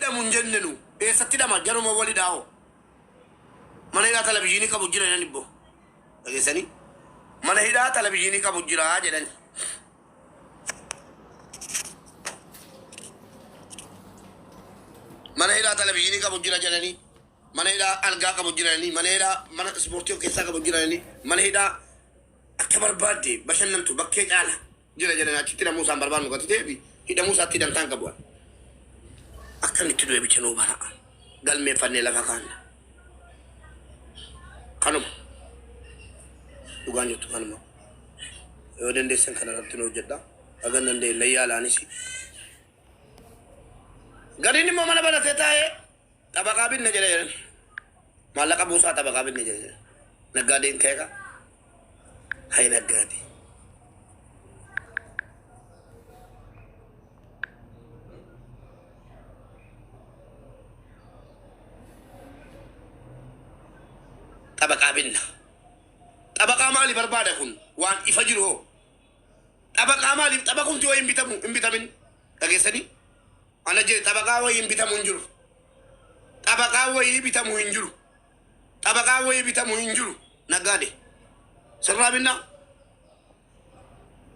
hidha mun jennenu eessatti dhama jaruma wali dhaa'o mana hidhaa televizyiinii qabu jira jedhan ibbo dhageessanii mana hidhaa televizyiinii qabu jira jedhan mana hidhaa televizyiinii qabu jira jedhanii mana hidhaa algaa qabu jira jedhanii mana hidhaa mana ispoortii of keessaa qabu jira jedhanii mana hidhaa akka barbaadde bashannantu bakkee caala jira jedhanii achitti hidhamuu isaan barbaadnu gatitee hidhamuu isaatti hidhamtaan qabu akkamitti du'e bicha nuu bara galmeeffannee lafa kaanna kanuma dhugaan jettu kanuma yoo dandeessan kana irratti nu hojjedha hagan danda'e layyaalaanis gariin immoo mana baratee taa'ee xabaqaa binne jedhe jedhan maallaqa buusaa xabaqaa binne jedhe naggaadeen keeka hay naggaade xabaqaa binna xabaqaa maali barbaada kun waan ifa jiru hoo xabaqaa maaliif xabaqumti waa hin bitamin dhageessanii ana je tabaka way bitamu injuru tabaka way bitamu injuru tabaka way bitamu injuru nagade sarabina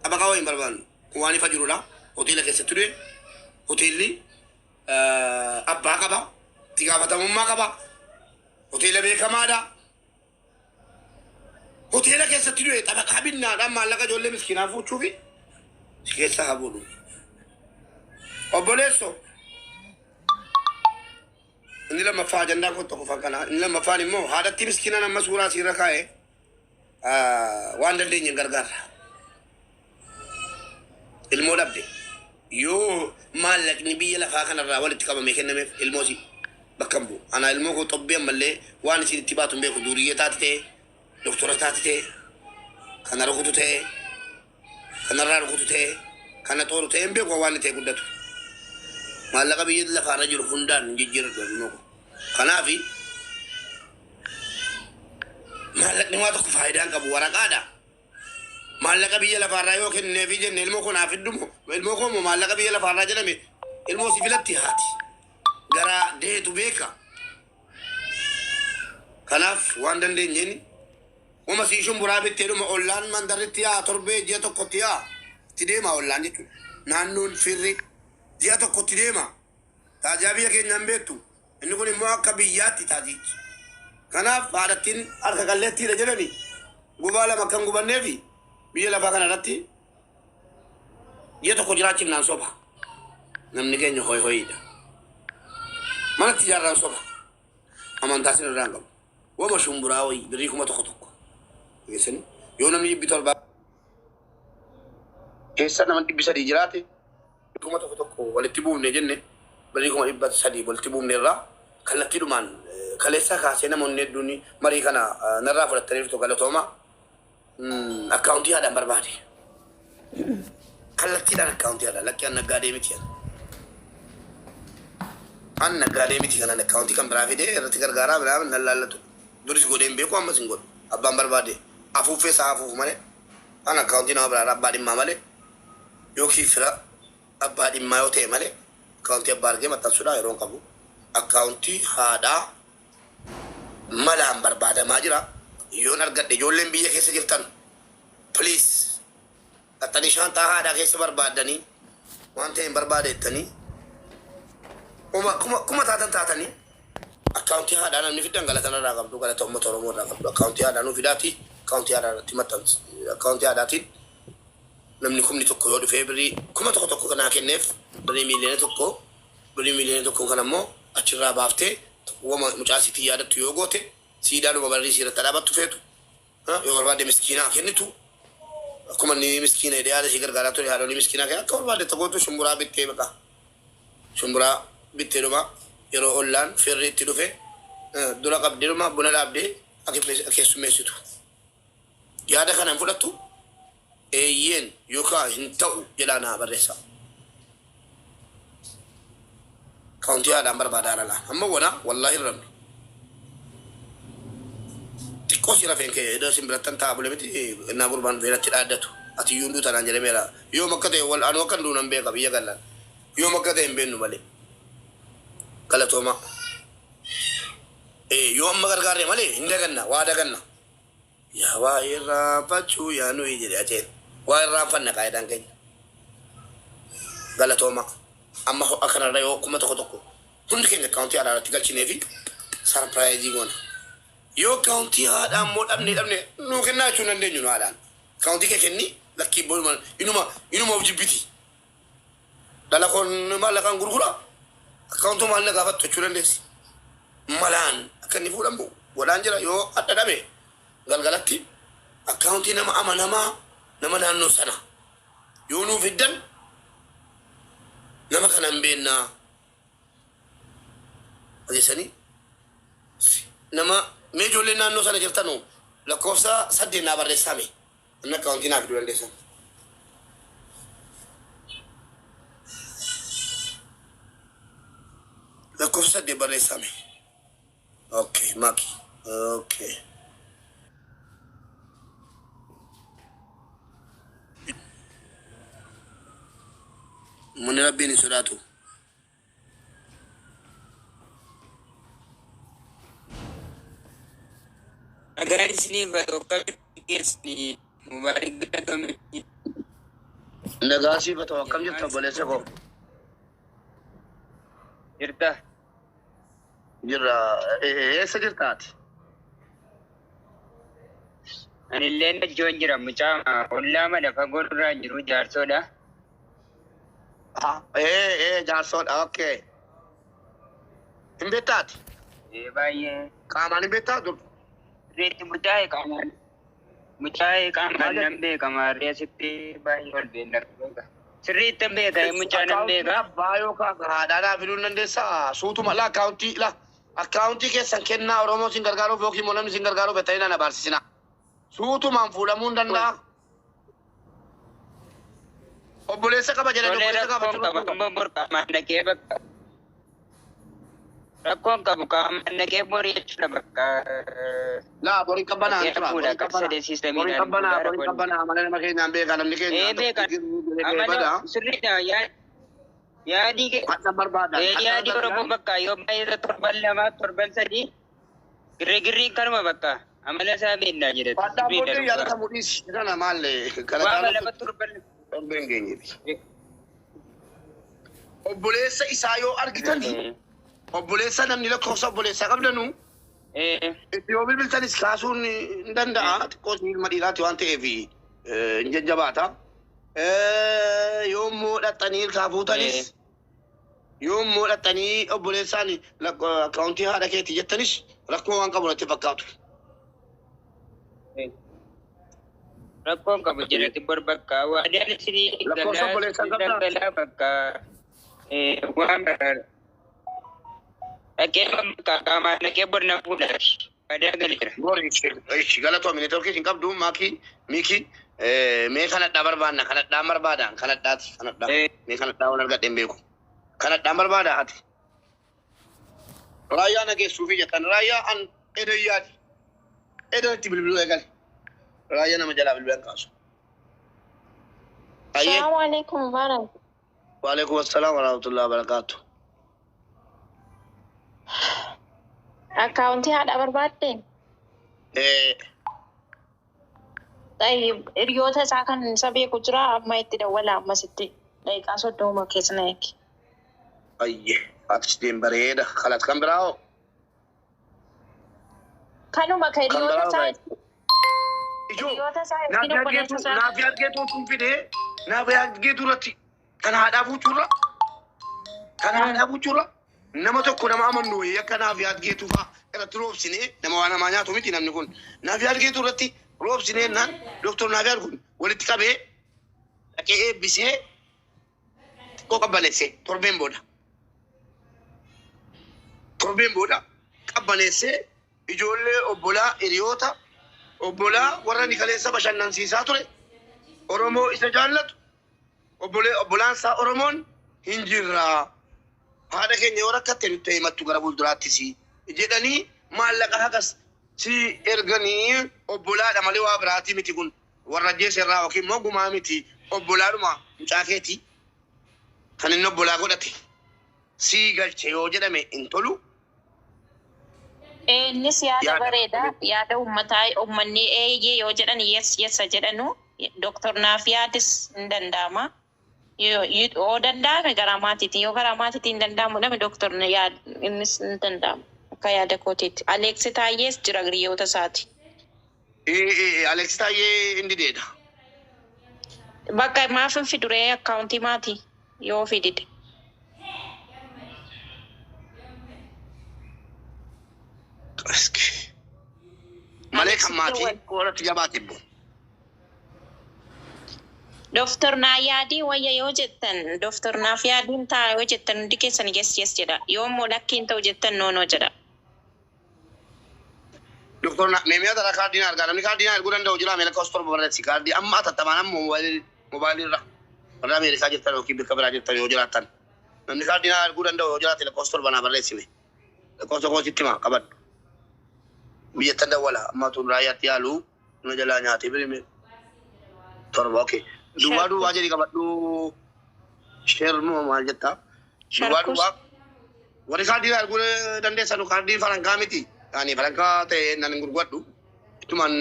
tabaka way barban wani fajuru la hotel ke setudwe hoteli abba kaba tiga batamu makaba hotel be kamada hotel ke setudwe tabaka binna dam malaka jolle miskina fu chufi sikesa habulu oboleso inni lama faajanda ko to fakana inni lama faani mo hada miskina na masura sira kae wanda de nyi gargar ilmo dabde yo malak ni biya la fakana ra wala tikaba me keneme ilmosi bakambu ana ilmo ko tobbe malle wani si tibatu be ko duriye tatite doktora tatite kana ro kutute kana ra ro kutute kana toru te embe ko wani te guddatu malaka biyid la fara jur hundan jijjir do noko kanafi malak ni wato ko faydan ka bu warakada malaka biya la fara yo ken nefi je nelmo ko na fiddum elmo ko mo malaka biya la fara jale me elmo sifilati hati gara de tu beka kanaf wandan de nyeni o ma si shumbura be teru ma ollan mandaritiya torbe je to kotiya tidema ollan jitu nanun firri dia to kotidema tajabiya ke nyambetu inni kuni mo akabiyati taji kana faratin arka galletti rejelani gubala makan gubannefi biya la bakana ratti dia to ko jirachi nan soba namni kenyo hoy hoyida mana tijaran soba amanta sin rangam wo ma shumburawi biri kuma to kotoko yesen yo namni bitol ba kessa namni bisa di jirate kuma to ko walitti buufne jenne bari kuma ibbat sadi walitti buufne ra kallatti duman kalessa ka sena mon neduni mari kana narra fa tarif to galatoma account ya da barbadi kallatti da account ya da lakki an nagade miti an nagade miti kana account kan bravide rati gargara bra nallallatu duris godem be ko amma singol abban barbadi afu fe sa afu male an account na bra rabadi mamale yo kifra abbaadi mayote male account barge mata suda iron kabu account hada mala barbada majira yon argadde jollen biye kesse jirtan please atani shanta hada kesse barbadani wante barbade tani kuma tatani account hada nan fitan gala tan ra kabdu gala to motoro mo ra kabdu account hada no fidati account hada timatan account hada ti namni kumni tokko yodo february kuma tokko kana kenef bari million tokko kana mo achira bafte wama muchasi tiyada tu yogote sidanu babari sira tadabatu fetu ha yo barbade miskina kennitu kuma ni miskina ide ala sigar garato ya ni miskina ka ko barbade tagoto shumbura bitte baka shumbura bitte doma yero online ferri tidufe dura kabde doma bunala abde akesu mesitu yada kana fudatu yen yoka hintau jelana baresa kaunti ada barbadara la amma wana wallahi rabbi tikko sira fenke do simbratan tabule meti na burban vela tidadatu ati yundu tan jere mera yo makkate wal an wakan du nambe ka biya galla yo makkate embennu bale قال توما يوم ما غرغاري مالي إندغنا وادغنا يا وايرا باتشو يا نوي جدي أجين وايرا فن قايدان كين قال توما أما هو أكرر رأيو كم تكو كل كين كاونتي على تقال شنيفي سرپرايز يقولنا يو كاونتي هذا مود أبني نو كنا شو نندي نو هذا كاونتي كني لكي بول من إنما وجبتي دلا كون ما لكان غرغرة كاونتو ما لك أفت تشولن ديس مالان كني فولم بو ولا أنجلا يو أتدا به غلغلتي كاونتي نما أما نما نانو سنة يونو فيدن نما كان بيننا أجسني نما ميجول لنا نو سنة جرتانو لكوسا سدينا برسامي أنا كاونتي نافدول ديسان لكوسا دي برسامي اوكي ماكي اوكي من ربيني سراتو agar isni bato kami isni mubarak kami نغاسي بتو كم جبت بولي سكو irta جرا ايه سجرتات ani lenda jonjira muchama ullama da fagorra jiru jarsoda ايه جارسون اوكي امبيتات e baye كامان امبيتات reti muchai kaman nambe kamar resipi baye ol benar sirri tambe kay muchana nambe ka بايو كا غادانا فيلون ندسا سوتو مالا كاونتي لا اكاونتي كي سنكنا اورومو سينغارغارو فوكي مولم سينغارغارو بتاينا نبارسينا سوتو مانفولا موندندا obbolesa kaba jala obbolesa kaba bor kamanda ke bakka rakon kamanda ke bor yechna bakka la bori kabana antra bori kabana amane make nambe kanam nike be kan amana sirrita ya di ke number bada ya di oromo bakka yo bayra torban sadi giri karma bakka amala sabi inda jire pada bodi ya ta mudis kana malle kala torban bengenye obbolesa isayo argitani obbolesa namni la kosa obbolesa qabdanu yo bil tanis kasun ndanda ko madinati wante evi njajabata yom modatani kafutanis yom modatani obbolesa ni la county hada ke tijatanis rakko wan qabula tafakatu rakon kamu jira tibor bakka wa ada sini gala bakka wamar akema kama na kebor na pula ada galera bori ish galato min torki sin kabdu maki miki me kana dabar bana kana damar bada kana dati kana da me kana dawal ga dembe ko kana damar bada ati raya na ke sufi jatan raya an edo tibilbilu egal raya na majala bilban kaso Assalamu alaikum barak. Wa alaikum assalam wa rahmatullahi wa barakatuh. Accounti hada barbadde. طيب ريوتا ساكن سبي كجرا ما يتدا ولا ما ستي لايك اسو دوما كيسناك اي اتشتين بريده خلاص كم براو كانوا ما كاي ريوتا ساي ijo nafiat getu tumpide nafiat getu rati kana hada fuchura nama tokko nama amanno yakka nafiat getu fa era tropsine nama wana manya to miti namni kun nafiat getu rati robsine nan doctor nafiat kun walitti qabe ake ebise ko qabalese torben boda qabalese ijolle obbola iriyota obbola warra ni kaleessa bashannansiisaa ture oromoo isa jaallatu obbolaan isaa oromoon hin jirra haadha keenya yoo rakkatte nutti himattu gara fuulduraattis jedhanii maallaqa hagas si erganii obbolaadha malee waa biraatii miti kun warra jeessa irraa yookiin immoo gumaa miti obbolaadhuma mucaa keeti kan inni obbolaa godhate سيجل شيء وجد من انتلو Innis yaada bareeda yaada uummanni eeyyee yoo jedhan yes jedhanu doktor naaf yaadis hin danda'ama yoo danda'ame gara maatiitiin yoo gara maatiitiin hin danda'amu namni doktor innis hin danda'amu akka yaada kootiitti Aleeksi Taayyees jira hiriyoota isaati. Aleeksi Taayyee inni deeda. Bakka maaf hin fiduree akkaawuntii maatii yoo fidide. Maleka mati korat jabati bu. Doktor Naayadi wayya yoo jettan Doktor Naafiyadiin taa yoo jettan hundi keessan yes jedha yoo immoo lakkiin ta'u jettan no jedha. Doktor na meemee dara kaardina argaa namni kaardina arguu danda'u jira meela kostor barreessi kaardii amma tattamaan moobaayilii irra warra Ameerikaa jettan yookiin bakka biraa jettan yoo jiraattan namni kaardina arguu danda'u yoo jiraate kostor banaa barreessime kostor koositti maa qabadhu. Biyyattan dawwala amma tun raayyaatti yaalu nu jalaa nyaatee birime torba okay duwwaa jedhi qabadhu sheernu maal jetta duwwaa warri kaardii arguu dandeessanu kaardii farankaa miti yani farankaa ta'e nan gurgwadhu ituman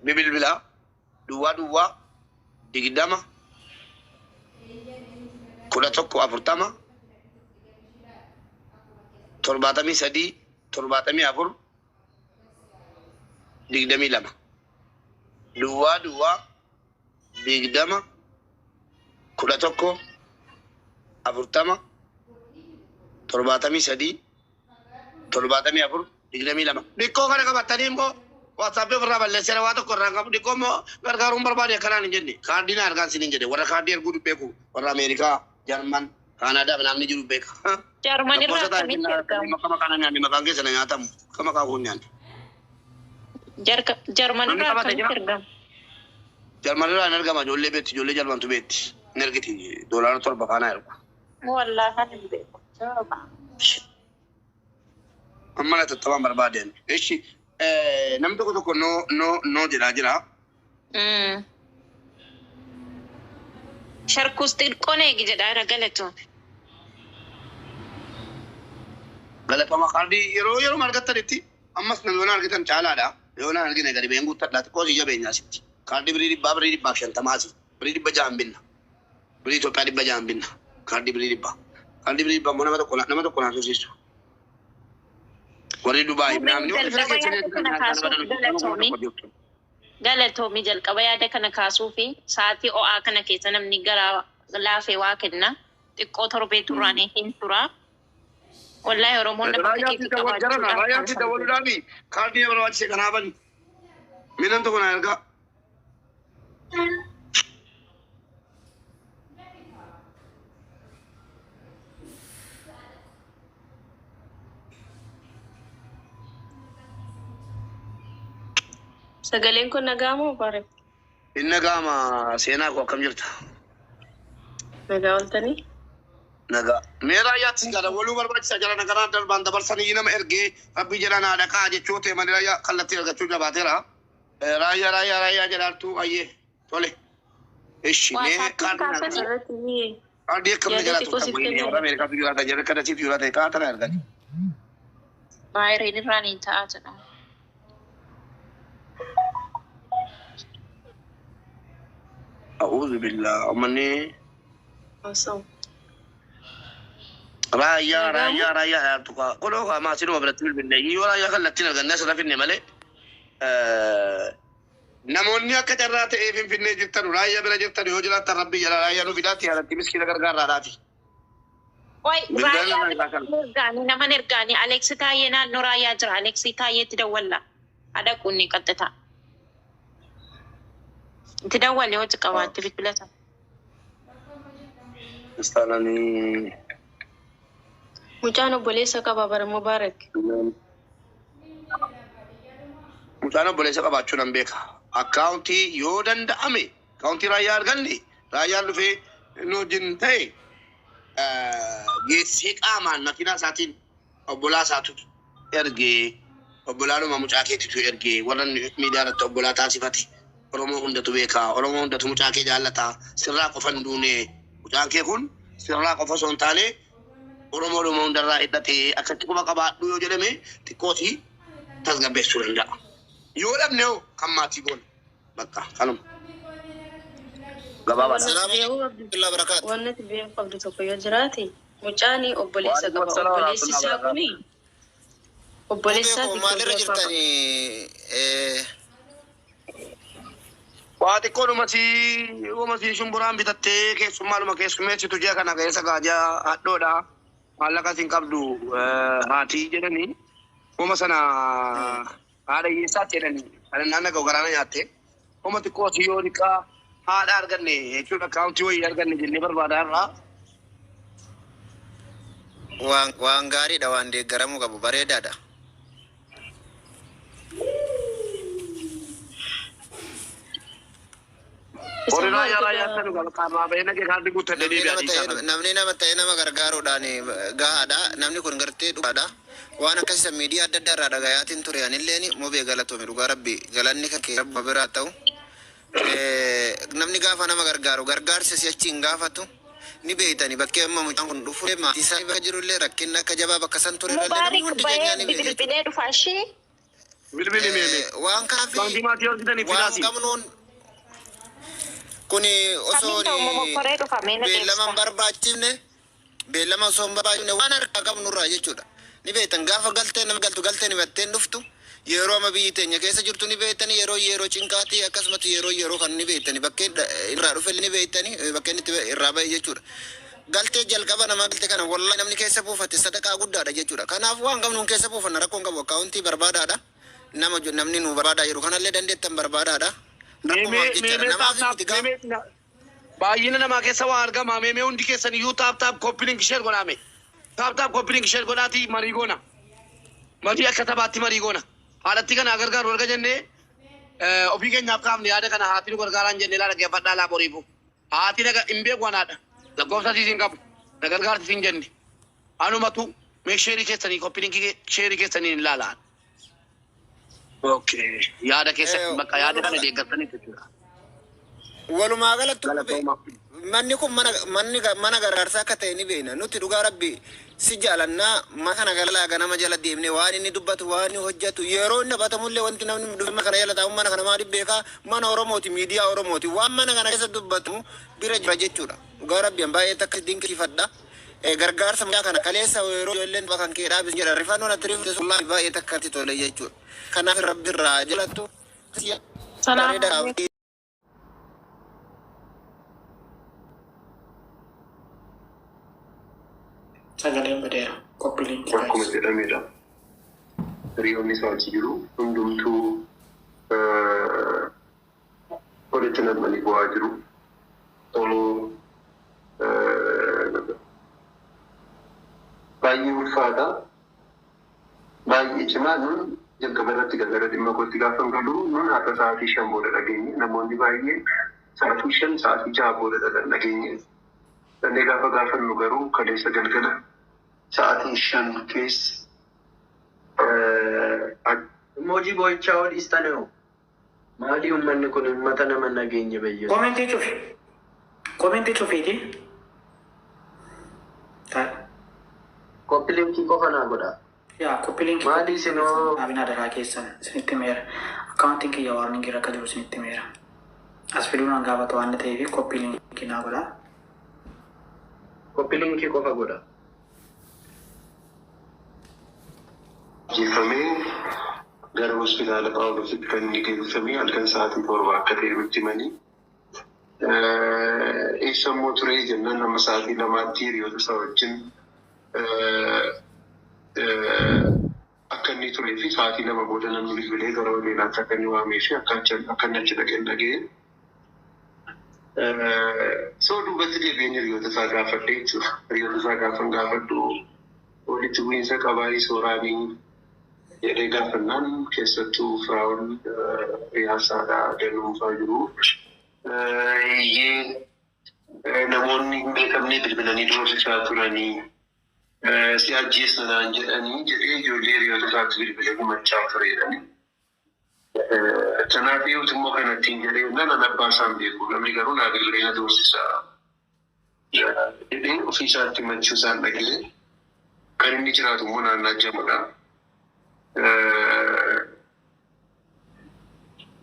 bibilbila duwwaa digdama kudha tokko afurtama 73 74 digdamii duwwaa digdama kudha tokko afurtama 73 74 digdamii lama dhikkoo kana qabatanii immoo WhatsApp irraa balleessee waa tokko irraa qabu dhikkoo immoo gargaaruun barbaade akkanaan hin jenne kaardii argaan sin hin jedhe warra kaardii erguu dubbeeku warra Ameerikaa Jarman Kaanadaa namni jiru beeka. Jarman irraa akkamitti argamu? Kama kana nyaanni maqaan keessa na nyaatamu kama kaa'uun nyaanni. Jarman irraa akkamitti argamu? Jarman irraa hin argama ijoollee beetti ijoollee Jarmantu beetti hin argiti doolaara 7 faana ergu. Wallaahi hin beeku. Amma na tattaban barbaadeen. Eshi namni tokko no jira. Sharkus xiqqoon eegi jedha galatoon. Galatama kaardii yeroo margattanitti ammas namni argitan caalaadha. Yoo na argine gadi been guuttadhaati qoosii jabeenyaa sitti. Kaardii birii dhibbaa 50 birii 600 binna. Birii Itoophiyaa 600 binna. Kaardii birii dhibbaa. Kaardii birii dhibbaa nama tokko na sosiisu. Warri Dubaay namni Galatoomi jalqaba yaada kana kaasuu fi sa'aatii o'aa kana keessa namni gara laafee waa kenna xiqqoo torbee turaan hin tura. Wallahi Oromoon nama keessa qabaachuu raayyaatti dawaluudhaani kaardii barbaachise kanaafani. Miidhaan tokko na ergaa. Sagaleen kun nagaamoo bare? Inni nagaama seenaa koo akkam jirta? Nagaa oltanii? Nagaa. Mee raayyaatti gara waluu barbaachisa jara nagaraan darbaan dabarsanii nama ergee rabbi jedhan haadha qaa jechuu ta'e malee raayyaa kallattii argachuu jabaateera. Raayyaa jedhaartuu ayyee tole. Ishi mee kaardii akkamni jalaatu kan wayii warra Ameerikaa fi jiraata jedhe kada siif jiraata kaatana argani. Baay'een irraan hin ta'aa jedhama. أعوذ بالله أمني أصلا رايا تقا قولوا ما سينو برتبل بالنجي ولا يا خلتنا الناس لا في النملة نمونيا كجرات في النجي ترى رايا بلا جت ترى هجرة تربي جرا رايا نو بداتي على تمسك كذا كرجال راتي واي رايا نرجعني نما نرجعني أليكس تاينا نورايا جرا أليكس تايي تدوّلا هذا كوني كتتا تدوّل يوم تكوات في بلادها استناني مجانو بوليسا كبابر مبارك مجانو بوليسا كباچو نمبيكا أكاونتي يودن دامي أكاونتي رايا أرغني رايا لفي نو جنتي جيسيك آمان نكينا ساتين أبولا ساتو إرغي أبولا نو مموچاكي تتو إرغي ورن ميدارة أبولا تاسفتي Oromoo hundatu beeka Oromoo hundatu mucaakee jaallata sirraa qofan duune mucaakee kun sirraa qofa osoo hin taane Oromoo Oromoo hundarraa hidhatee akkatti quba qabaadhu yoo jedhame xiqqootii tasgabbeessuu danda'a. Yoo dhabne hoo kan maatii goone bakka kanuma. Gabaabaa. Wanni beeku qabdu tokko yoo jiraate mucaanii obboleessa qaba. Obboleessi isaa kuni obboleessa maalirra jirtanii waa xiqqoodhumati shumburaan bitattee keessummaadhuma keessummeessitu ji'a kana keessa gaajaa hadhoodha maallaqa isin qabdu haatii jedhanii uma sana haadha hiyyeessaatti jedhanii kan naanna ga'u garaana nyaatte uma xiqqooti yoo xiqqaa haadha arganne jechuudha akkaawuntii wayii arganne jennee barbaadaa irraa. Waan gaariidha, waan deeggaramuu qabu, bareedaadha. Namni nama ta'e nama gargaaruudhaan gahaadha. Namni kun gartee dhugaadha. Waan akkasii miidiyaa adda addaa irraa dhagayaatiin ture anilleen mobee galatoome dhugaa rabbi galanni kan kee rabba biraa ta'u. Namni gaafa nama gargaaru gargaarsa si'achi hin gaafatu. Ni beeytani bakkee amma mucaan kun dhufu maatii isaa bakka jirullee rakkinni akka jabaa bakka san ture Mubaarik bayee bilbilee dhufaa ishee. Waan kaafi waan qabnuun kuni osoo beellama barbaachifne beellama osoo barbaachifne waan harkaa qabnurraa jechuudha. Ni beeytan gaafa galtee nama galtee himatteen dhuftu yeroo amma biyyi teenya keessa jirtu ni beeytani yeroo cinqaatii akkasumas yeroo kan ni beeytani bakkee irraa dhufe ni beeytani bakkee itti irraa bahe jechuudha. Galtee jalqaba nama galtee kana wallahi namni keessa buufate sadaqaa guddaadha jechuudha. Kanaaf waan qabnuun keessa buufanna rakkoon qabu akkaawuntii barbaadaadha. Namni nu barbaadaa jiru kanallee dandeettan barbaadaadha. Baay'ina namaa keessa waa argama. Meemee hundi keessan iyyuu taap koppiliin ishee godhame. Taap koppiliin ishee godhaati marii goona. Marii akka taphaatti marii goona. Haalatti kana gargaaru arga jennee ofii keenyaaf kaafne yaada kana haati nu gargaaraan jennee laala geeffadhaa laa boriifu. Haati naga hin beeku wanaadha. Lakkoofsa isiin qabu. Na gargaarti siin jenne. Anumatu mee sheerii keessanii koppiliin sheerii keessanii hin laalaan. Okay. Yaada keessa bakka yaada kana deeggartanii jechuudha. Walumaa galatti manni kun mana gargaarsaa akka ta'e ni beekna. Nuti dhugaa rabbi si jaalannaa mana galaa ganama jala deemnee waan inni dubbatu waan inni hojjetu yeroo inni taphatamullee wanti namni dhufma kana jala taa'u mana kana maaliif beekaa mana Oromooti miidiyaa Oromooti waan mana kana keessa dubbatu bira jira jechuudha. Dhugaa rabbi baay'ee takka dinqisiifadha. Gargaarsa mucaa kana kaleessa yeroo ijoolleen bakka keedhaa bis jedha rifannoo natti rifte sullaa baay'ee takka itti tole jechuudha. Kanaaf rabbi irraa jalattu. Sagaleen badeera qophiileen akkuma jedhamedha. Hiriyoonni isaa achi jiru hundumtuu walitti namanii bu'aa jiru. Baay'ee ulfaata. Baay'ee cimaa nun jalqaba irratti gara dhimma kootti gaafa galu nun akka sa'aatii 5 booda dhageenye namoonni baay'een sa'aatii 5 sa'aatii 6 booda dhageenye. Dandee gaafa gaafannu garuu kaleessa galgala sa'aatii 5 keessa Emoji boichaa ol istaneo. Maali uummanni kun uummata nama nageenya bayyeessu. Komentii cufiiti. Koppiliinkii qofa naa godha. Yaa koppiliinkii. Maali isinoo. Abina daraa keessan isinitti meera. Akkaawuntiin kiyya waan gira akka jiru isinitti meera. As fiduun gaafatu waan ta'eef koppiliinkii naa godha. Koppiliinkii qofa godha. Jifamee gara hospitaala Phaawulositti kan inni geeffamee halkan sa'aatii 7 akka ta'e nutti himanii. Eessa immoo ture jennaan nama sa'aatii 2tti hiriyoota isaa wajjin akka inni turee fi sa'aatii 2 booda namni bilbilee gara hoteelaatti akka inni waamee fi akka inni achi dhaqee dhagee. Soo duubatti deebiin hiriyoota isaa gaafadhe jechuudha. Hiriyoota isaa gaafan gaafadhu walitti bu'iinsa qabaayii sooraanii jedhee gaafannaan keessattuu firaa'oon riyaasaadhaa danuunfaa jiru. Namoonni hin beekamne bilbilanii doorsichaa turanii si ajjeessanaan jedhanii jedhee ijoollee hiriyoota isaatti bilbilee himachaa turedhani. Kanaaf yoo immoo kanattiin jedhee nama abbaa isaan beeku namni garuu naa bilbilee na doorsisaa jedhee ofii isaatti himachuu isaan dhagee kan inni jiraatu immoo naannaa Jamadha.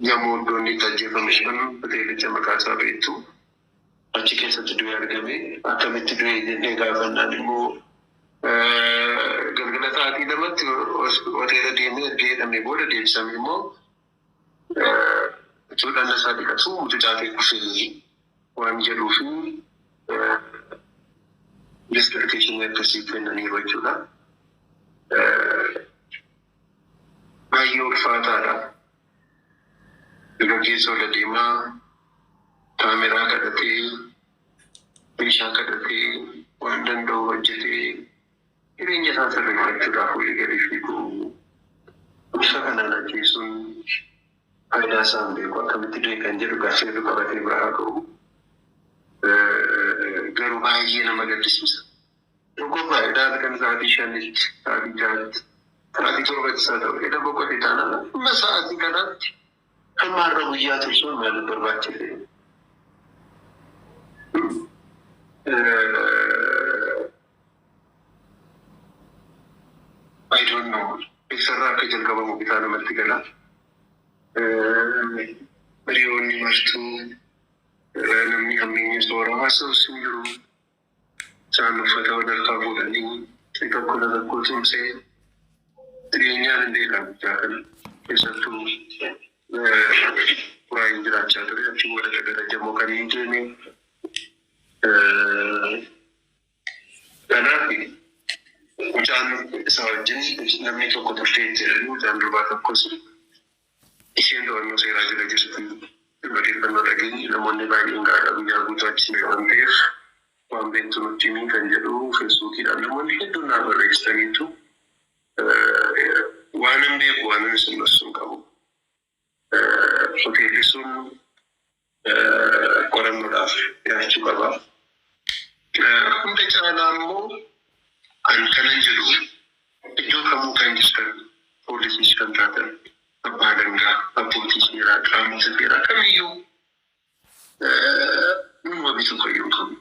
Yommuu iddoon itti ajjeefame sun hoteelicha maqaa isaa beektu achi keessatti du'ee argame. Akkamitti du'e jennee gaafannaan immoo galgala sa'aatii lamatti hoteela deemee erga jedhamee booda deebisame immoo fuudhanna isaa dhiqatu mucaa ta'e kufee waan jedhuufi diskiriteeshinii akkasii kennaniiru jechuudha. Baay'ee ulfaataadha. Dargaggeessa ol deemaa kaameraa kadhatee meeshaa kadhatee waan danda'u hojjetee jireenya isaa sirreeffachuudhaaf walii galii fiiguu bifa kanaan ajjeesuun faayidaa isaa hin beeku. Akkamitti du'e kan jedhu gaaffiirra qabatee biraa ga'u garuu baay'ee nama gaddisiisa. Tokko faayidaa kan sa'aatii shanitti, sa'aatii ja'atti, sa'aatii torbatti isaa ta'u edda boqotee taanaan amma sa'aatii kanaatti hamma har'a guyyaa tursuun maal barbaachise? I don't know. Eessarraa akka jalqabamu bitaa namatti gala. Hiriyoonni martuu namni hammeenya soora haasa'us hin jiru. Isaan uffata walharkaa fuudhanii tokko tokko tumsee jireenyaan hin deebi'an bichaa kana keessattuu baay'ee jiraachaa ture. Achi booda garajamoo kan hin jeene. Kanaaf mucaan isaa wajjin namni tokko turtee jedhamu mucaan durbaa tokkos isheen to'annoo seeraa jala jirti. Odeeffannoo dhageenye namoonni baay'een gaadhaa guyyaa guutuu achi waan ta'eef waan beektu nutti himi kan jedhu feesbuukiidhaan namoonni hedduun naa barreessaniitu waan hin beeku waan hin sirreessuun qabu. Hoteelli sun qorannoodhaaf dhiyaachuu qaba. Hunda caalaa immoo an kanan jedhu iddoo kamuu kan jirtan poolisiis kan taatan abbaa dangaa abbootii seeraa qaamota seeraa kamiyyuu wabii tokko iyyuu qabu.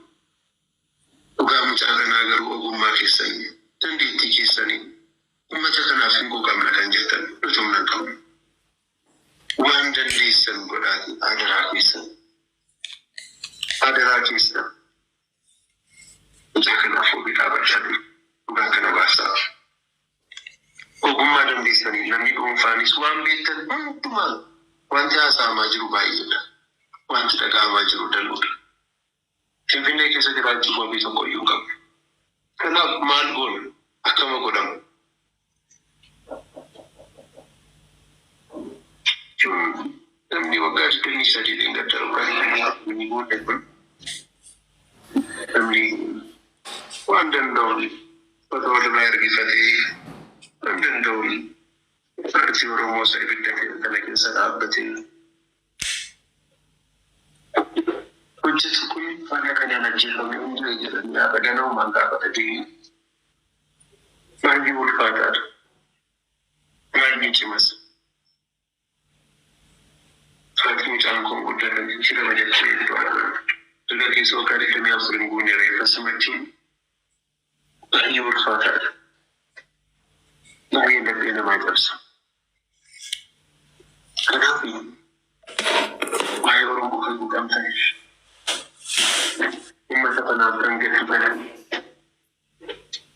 Dhugaa mucaa kanaa garuu ogummaa keessanii dandeettii keessanii uummata kanaaf hin quuqamna kan jettan utumna qabu. Waan dandeessan godhaati adaraa keessan. Adaraa keessan. Mucaa kanaaf obii dhaabachaa dhugaa kana baasaa. Ogummaa dandeessanii namni dhuunfaanis waan beektan hundumaan wanti haasa'amaa jiru baay'eedha. Wanti dhaga'amaa jiru danuudha. Finfinnee keessa jiraachuuf wabii tokko iyyuu qabu. Kanaaf maal goonu akkama godhamu. Namni waggaa 23 gaddaruu ni boodde kun namni waan danda'uun uffata walirraa ergifatee waan danda'uun aartii Oromoo isa ibidda kana keessa dhaabbatee hojjetu kun faana kanaan ajjeefame hundee jedhanii haadha ganamumaan gaafatanii baay'ee ulfaataadha. Baay'ee cimas. Haati mucaan kun guddatan shira majalchee duga keessa waggaa 24 hin guunne reeffa simachuun baay'ee ulfaataadha. Baay'ee dafee namaa cabsa. Kanaaf waa'ee Oromoo kan guutamtaniif uummata kanaaf kan gadi badan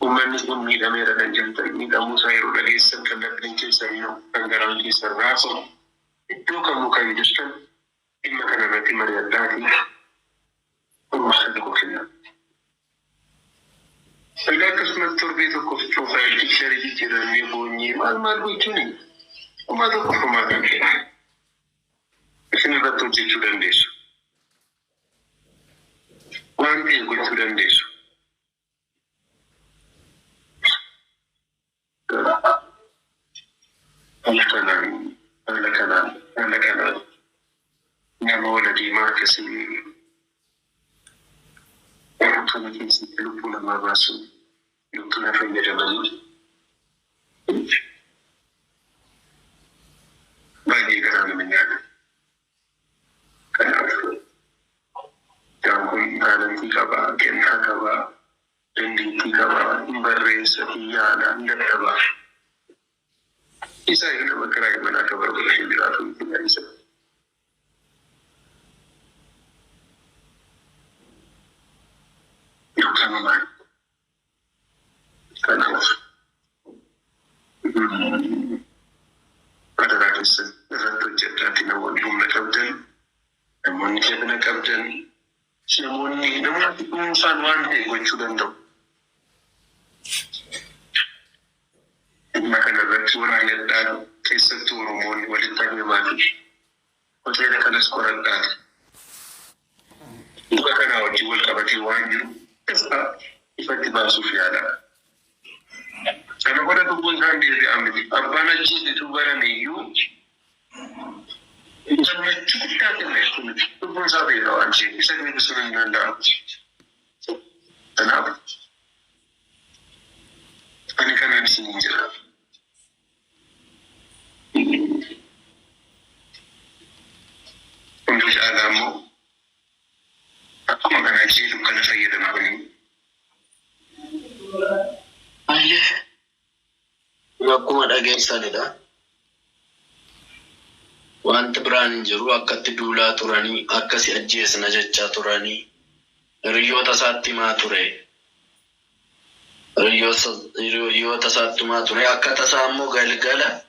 uummanni kun miidhameera kan jettan miidhamuu isaa yeroo dhageessan kan lapheen keessanii kan garaan keessan raafamu iddoo kamuu kan jirtan dhimma kana irratti mari'adhaatii furmaata tokko kenna. Egaa akkasumas torbee tokkoof piroofaayilii piikcharii jijjiirannee boonyee maal gochuuni uumaa tokko furmaata kenna. Isin irratti hojjechuu dandeessu. Waan ta'e gochuu dandeessu. Haala kanaan nama wal adeemaa akkasii kana keessatti lubbuu namaa baasuun yookiin na fayyadamanii baay'ee garaa nama nyaata. Kanaaf jaan kun taalantii qabaa, kennaa qabaa, dandeettii qabaa, barreessa fi daba. Isa ini nama kerai mana kabar berlaku di ratu tidak bisa. Yang sama mana? Karena pada rakyat ratu jadi namun rumah kapten, namun kena kapten, namun ini namun insan wanita gocudan dok. Maka dapat surah dan kisah turun wanita memang hotel kana sekolah dan bukan kana jual kabati wanju ifati basu fiada karena pada tubuh kan dia diambil apa lagi itu barang itu jangan cukup kan tubuh sahaja lawan sih bisa disuruh nanda kenapa ini kan di sini jelas. Untuk alamu, aku makan aja itu kalau saya dengan aku ini. Ayah, aku ada gengsa ni dah. Wanta berani jeru akak tidula turani, akak si ajes najaca turani. Riyo tasati mature. Riyo tasati mature. Akak tasamu gal-gala.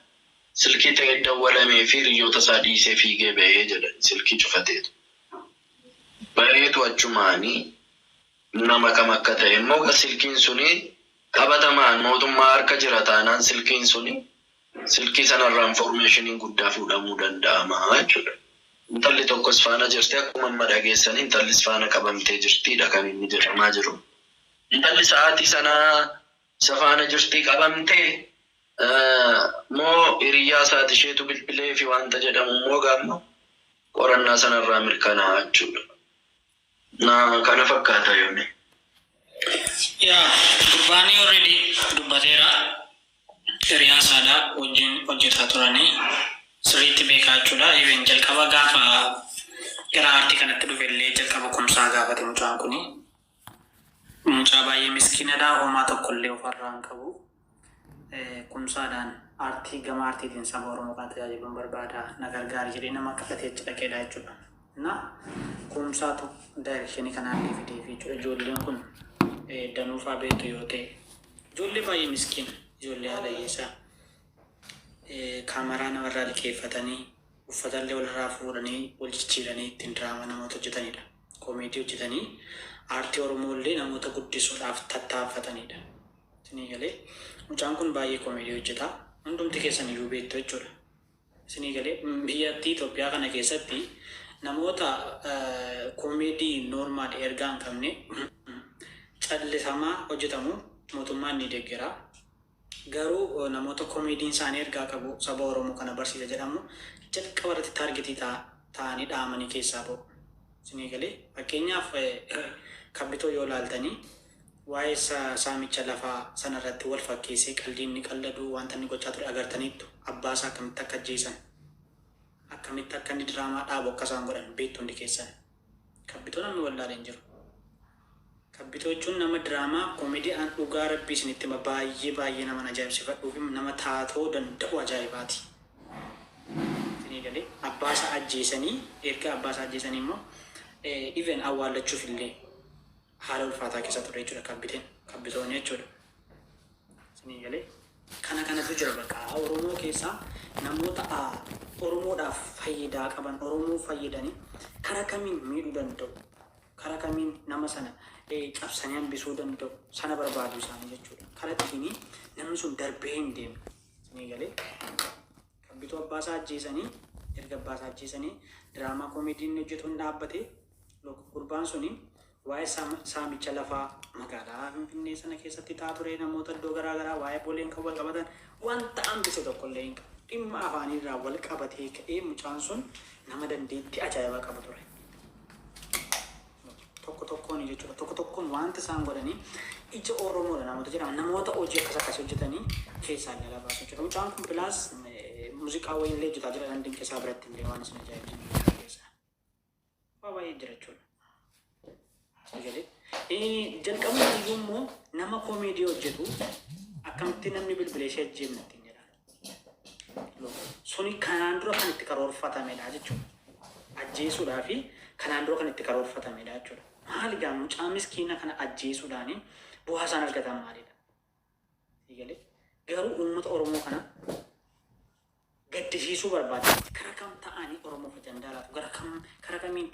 Silki tagdawala me fi riyo tasadi se fige baye jala silki chufatet bayetu achumani nama kamakata emmo ga silkin suni qabataman modumma harka jiratanan silkin suni silki sanarra information gudda fudamu dandama achuda intalli tokkos faana jirti akkuma madageessani intalli faana qabamte jirti da kan inni jirma jiru intalli saati sana safana jirti qabamte mo iriyaa saati isheetu bilbilee fi wanta jedhamu immoo gaamma qorannaa sanarraa mirkanaa jechuudha. Kana fakkaata yoone. Yaa gurbaanii already dubbateera iriyaa saadhaa wajjin hojjetaa turanii sirriitti beekaa jechuudha. Even jalqaba gaafa gara aartii kanatti dhufellee jalqaba kumsaa gaafate mucaan kuni mucaa baay'ee miskiinadhaa homaa tokkollee ofarraa hin qabu. Kumsaadhaan aartii gama aartiitiin saba Oromoo kan tajaajiluun barbaada nagargaarii jedhee nama kadhatee dhaqeedha jechuudha. Na kumsaatu daayirekshinii kanaan fidee fi ijoolleen kun danuufaa beektu yoo ta'e ijoollee baay'ee miskiina ijoollee haala hiyyeessaa kaameraa namarraa liqeeffatanii uffatallee walirraa fuudhanii wal jijjiiranii ittiin diraamaa namoota hojjetanidha. Koomeedii hojjetanii aartii Oromoollee namoota guddisuudhaaf tattaaffatanidha. Isinii galee mucaan kun baay'ee koomeedii hojjeta. Hundumti keessan iyyuu beektu jechuudha. Isinii galee biyyattii Itoophiyaa kana keessatti namoota koomeedii noormaal ergaa hin qabne callisamaa hojjetamu mootummaan ni deeggera. Garuu namoota koomeediin isaanii ergaa qabu saba Oromoo kana barsiisa jedhamu jalqaba irratti taargetii ta'anii dhaamanii keessaa ba'u. Isinii galee fakkeenyaaf kabbitoo yoo ilaaltanii waa'ee saamicha lafaa sanarratti wal fakkeessee qaldiin ni qalladu wanta inni gochaa ture agartaniittu abbaasaa akkamitti akka ajjeesan akkamitti akka inni diraamaa dhaabu akka isaan godhan beektu hundi keessan. Kabbitoo namni wallaalee hin jiru. Kabbitoo jechuun nama diraamaa koomeedii aan dhugaa rabbii isinitti baay'ee nama ajaa'ibsiifadhuu fi nama taatoo danda'u ajaa'ibaati. Isinii galee abbaasaa ajjeesanii erga abbaasaa ajjeesanii immoo even awwaallachuuf illee haala ulfaataa keessa ture jechuudha kabbitoon jechuudha. Isinii galee kanatu jira bakka Oromoo keessaa namoota Oromoodhaaf fayyidaa qaban Oromoo fayyadanii karaa kamiin miidhuu danda'u karaa kamiin nama sana cabsanii hambisuu danda'u sana barbaadu isaanii jechuudha. Karaa ittiin namni sun darbee hin deemne. Isinii galee kabbitoo abbaasaa ajjeesanii erga abbaasaa ajjeesanii diraamaa koomeediin hojjetuun dhaabbate gurbaan suni waa'ee saamicha lafaa magaalaa Finfinnee sana keessatti ta'aa ture namoota iddoo garaagaraa waa'ee booleen kan wal qabatan wanta hambise tokkollee hin qabu. Dhimma afaanirraa wal qabatee ka'ee mucaan sun nama dandeettii ajaa'ibaa qabu ture. Tokkoon jechuudha. Tokkoon wanta isaan godhanii ija Oromoodha namoota jedhama namoota hojii akkasii hojjetanii keessaa jala baasu jechuudha. Mucaan kun pilaas muuziqaa wayiillee hojjetaa jira dandiin keessaa biratti illee waan isin ajaa'ibsiisu keessaa. Waa baay'ee jira jechuudha. Jalqabni iyyuu immoo nama koomeedii hojjetu akkamitti namni bilbilee ishee ajjeefnatti hin jedhaan. Suni kanaan dura kan itti karoorfatamedha jechuudha. Ajjeesuudhaa fi kanaan dura kan itti karoorfatamedha jechuudha. Maali gaa mucaa miskiina kana ajjeesuudhaani bu'aa isaan argatan maalidha? Garuu uummata Oromoo kana gaddisiisuu barbaada. Kara kam ta'anii Oromoo fajandaa laatu gara kam kara kamiin